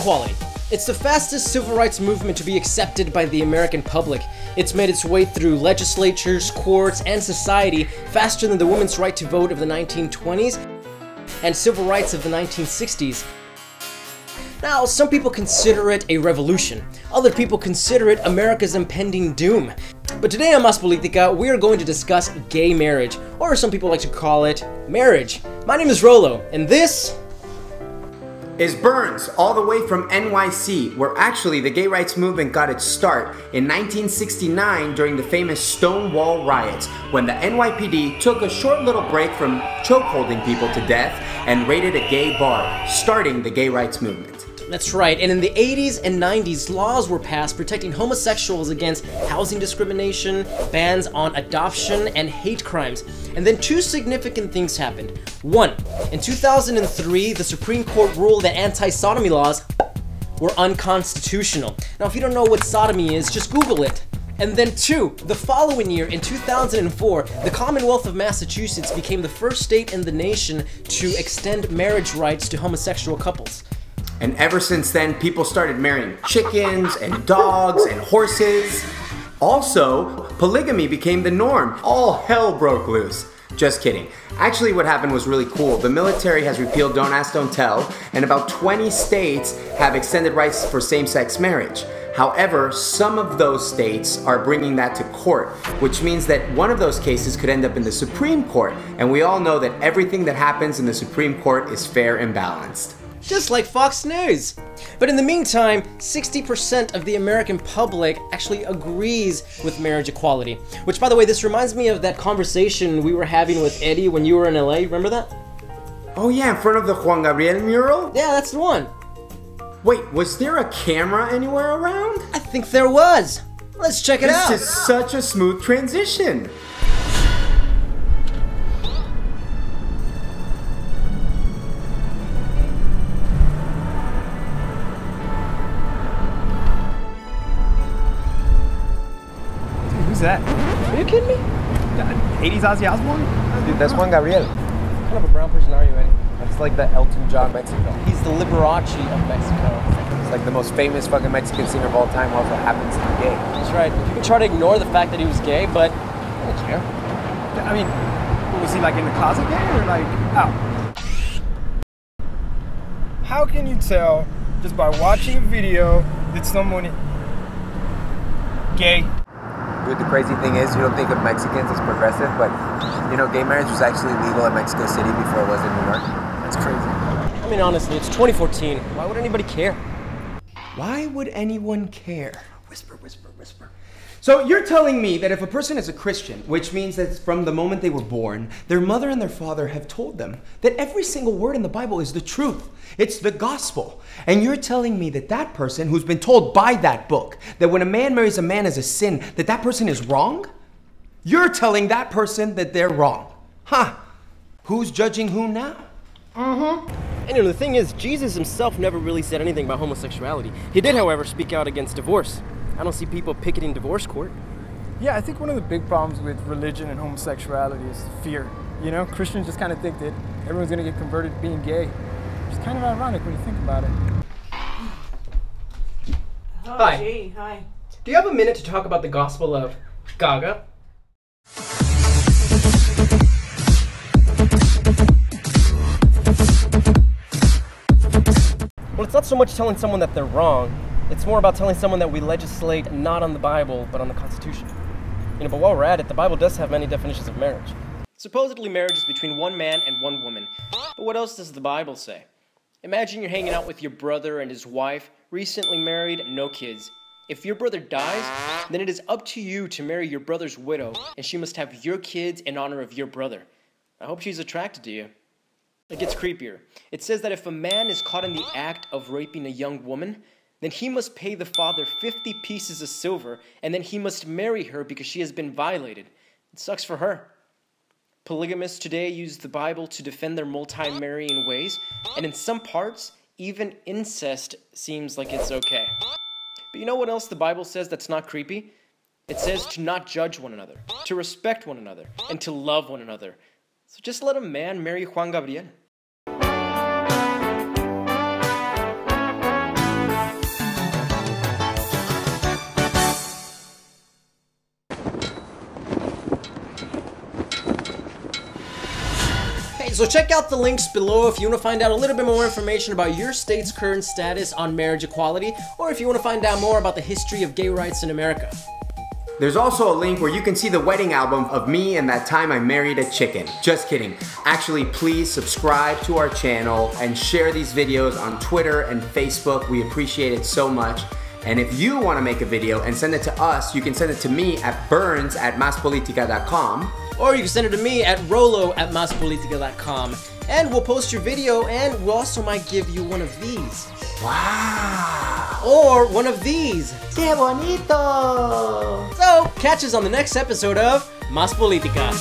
equality. It's the fastest civil rights movement to be accepted by the American public. It's made its way through legislatures, courts, and society faster than the women's right to vote of the 1920s and civil rights of the 1960s. Now, some people consider it a revolution. Other people consider it America's impending doom. But today on Mas Politica, we are going to discuss gay marriage, or some people like to call it marriage. My name is Rolo, and this is Berns, all the way from NYC, where actually the gay rights movement got its start in 1969 during the famous Stonewall riots, when the NYPD took a short little break from chokeholding people to death and raided a gay bar, starting the gay rights movement. That's right, and in the 80s and 90s, laws were passed protecting homosexuals against housing discrimination, bans on adoption, and hate crimes. And then two significant things happened. One, in 2003, the Supreme Court ruled that anti-sodomy laws were unconstitutional. Now, if you don't know what sodomy is, just Google it. And then two, the following year, in 2004, the Commonwealth of Massachusetts became the first state in the nation to extend marriage rights to homosexual couples. And ever since then, people started marrying chickens and dogs and horses. Also, polygamy became the norm. All hell broke loose. Just kidding. Actually, what happened was really cool. The military has repealed Don't Ask, Don't Tell, and about 20 states have extended rights for same-sex marriage. However, some of those states are bringing that to court, which means that one of those cases could end up in the Supreme Court. And we all know that everything that happens in the Supreme Court is fair and balanced. Just like Fox News. But in the meantime, 60% of the American public actually agrees with marriage equality. Which, by the way, this reminds me of that conversation we were having with Eddie when you were in LA, remember that? Oh yeah, in front of the Juan Gabriel mural? Yeah, that's the one. Wait, was there a camera anywhere around? I think there was. Let's check it out. This is such a smooth transition. Who's that? Are you kidding me? 80s Ozzy Osbourne? Dude, that's Juan Gabriel. What kind of a brown person are you, Eddie? That's like the Elton John Mexico. He's the Liberace of Mexico. It's like the most famous fucking Mexican singer of all time, who also happens to be gay. That's right. You can try to ignore the fact that he was gay, but I don't care. I mean, was he like in the closet gay or like out? How can you tell just by watching a video that someone is gay? Dude, the crazy thing is, you don't think of Mexicans as progressive, but you know, gay marriage was actually legal in Mexico City before it was in New York. That's crazy. I mean, honestly, it's 2014. Why would anybody care? Why would anyone care? Whisper, whisper, whisper. So you're telling me that if a person is a Christian, which means that from the moment they were born, their mother and their father have told them that every single word in the Bible is the truth. It's the gospel. And you're telling me that that person who's been told by that book that when a man marries a man is a sin, that that person is wrong? You're telling that person that they're wrong. Huh. Who's judging who now? And you know, the thing is, Jesus himself never really said anything about homosexuality. He did, however, speak out against divorce. I don't see people picketing divorce court. Yeah, I think one of the big problems with religion and homosexuality is fear. You know, Christians just kind of think that everyone's going to get converted to being gay. It's kind of ironic when you think about it. Oh, Hi. Gee, hi. Do you have a minute to talk about the gospel of Gaga? Well, it's not so much telling someone that they're wrong. It's more about telling someone that we legislate not on the Bible, but on the Constitution. You know, but while we're at it, the Bible does have many definitions of marriage. Supposedly, marriage is between one man and one woman. But what else does the Bible say? Imagine you're hanging out with your brother and his wife, recently married, no kids. If your brother dies, then it is up to you to marry your brother's widow, and she must have your kids in honor of your brother. I hope she's attracted to you. It gets creepier. It says that if a man is caught in the act of raping a young woman, then he must pay the father 50 pieces of silver, and then he must marry her because she has been violated. It sucks for her. Polygamists today use the Bible to defend their multi-marrying ways, and in some parts, even incest seems like it's okay. But you know what else the Bible says that's not creepy? It says to not judge one another, to respect one another, and to love one another. So just let a man marry Juan Gabriel. So check out the links below if you want to find out a little bit more information about your state's current status on marriage equality, or if you want to find out more about the history of gay rights in America. There's also a link where you can see the wedding album of me and that time I married a chicken. Just kidding. Actually, please subscribe to our channel and share these videos on Twitter and Facebook. We appreciate it so much. And if you want to make a video and send it to us, you can send it to me at berns@maspolitica.com. Or you can send it to me at Rolo@maspolitica.com. And we'll post your video, and we also might give you one of these. Wow! Or one of these. ¡Qué bonito! So, catch us on the next episode of Mas Politica.